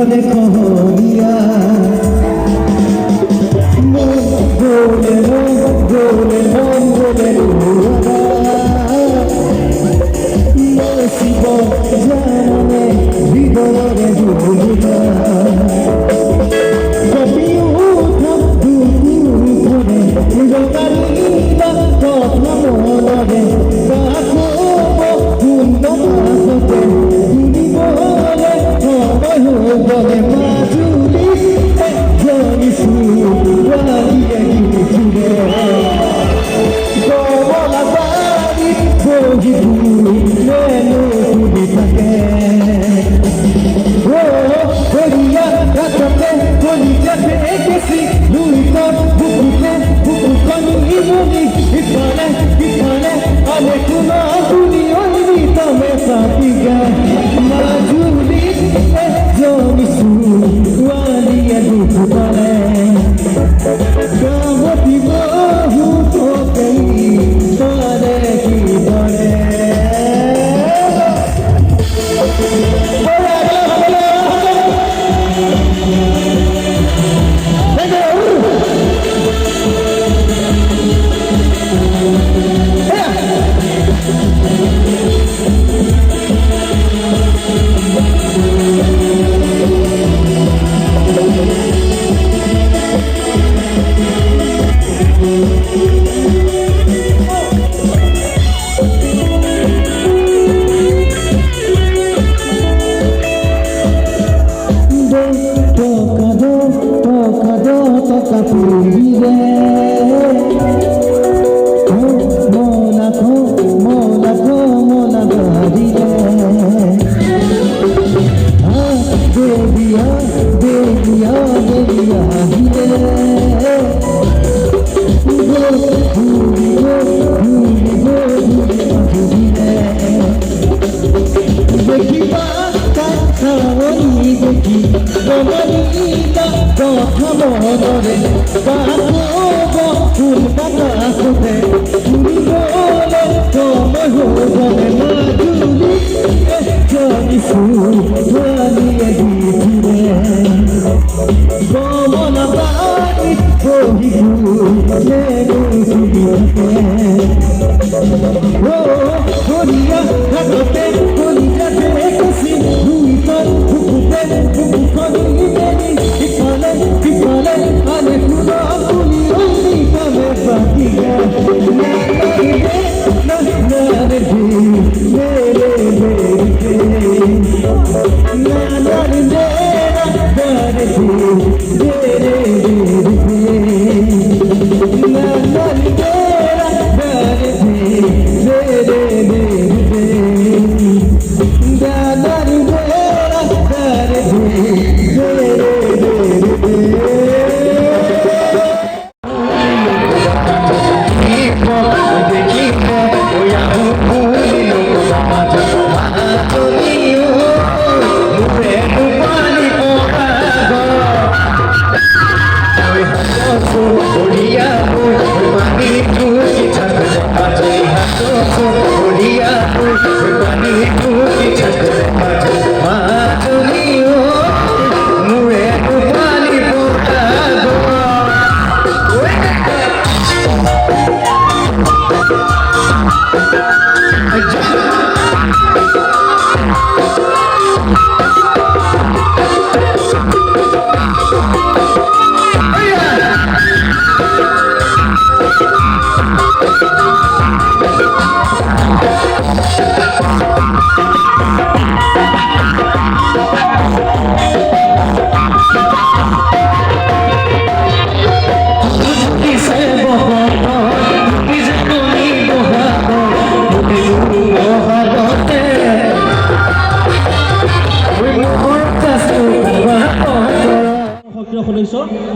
ভিতরে খহরিয়া গোলে গোলে গোলে নসিব জানে ভিতরে দুলিয়া কপিও থাকু করে চিরকালিতা কথা মনে কাকো পূর্ণ মাসতে তুমি বলে বলে মাজুলি জনিসু বালিয়ে গিয়ে গোলা বাড়ি বহি মেনু কুদি থাকে ও হরিয়া রাততে কলিজাতে গেছি লুইতর বুকুতে বুকুকনি মুনি ইফালে ইফালে আলে কুনা কুনি ওনি তমে সাথিগা মাজুলি জনিসু বালিয়ে দুপুরে গাবতি বহু তো কই তোরে কি বলে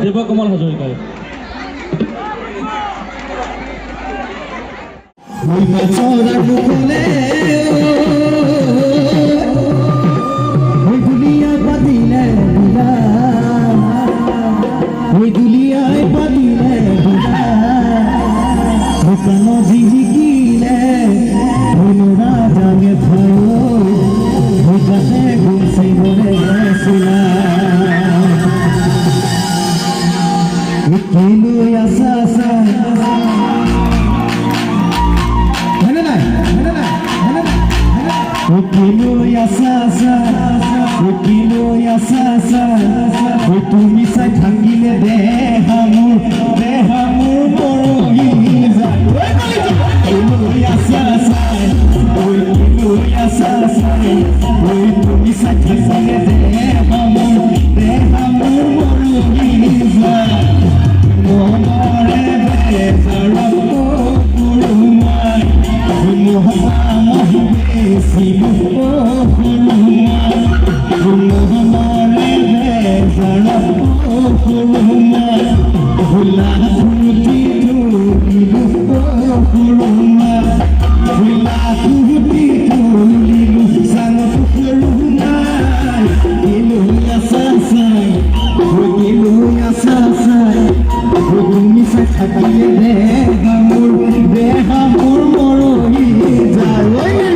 দেবকমল হাজৰিকাই দুলিয়া পাতিলে দুলিয়ায় পাতিলে দোকান ঝিঝিকিলে রাজাকে ভয় ঘুমছে বলে গেছিলাম তুমি চাই থাকিলে দেহা মোৰ মৰহি যায় তুমি চাই থাকিলে দেহা মোৰ মৰহি যায় মনৰে বেজাৰত পুৰুমাই বেছি মনৰে বেজাৰত পুৰুমাই ভোলা ধুতি ধুলিলো পুৰুমাই ভোলা ধুতি ধুলিলো চাঙত পুৰুমাই আছা চাই তুমি চাই থাকিলে দেহা মোৰ মৰহি যায়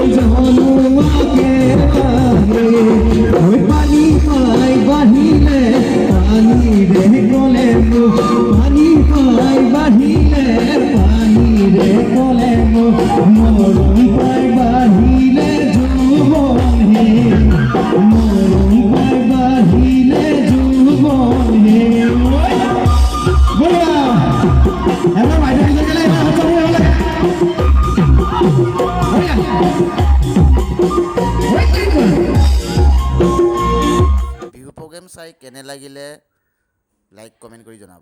Jano, আহিলে কলে মৰম পাই বাঢ়িলে যৌৱন হে মৰম পাই বাঢ়িলে যৌৱন হে বলা এবাৰ বাইদেউ গেলে বিহু প্ৰগ্ৰেম চাই কেনে লাগিলে লাইক কমেণ্ট কৰি জনাব।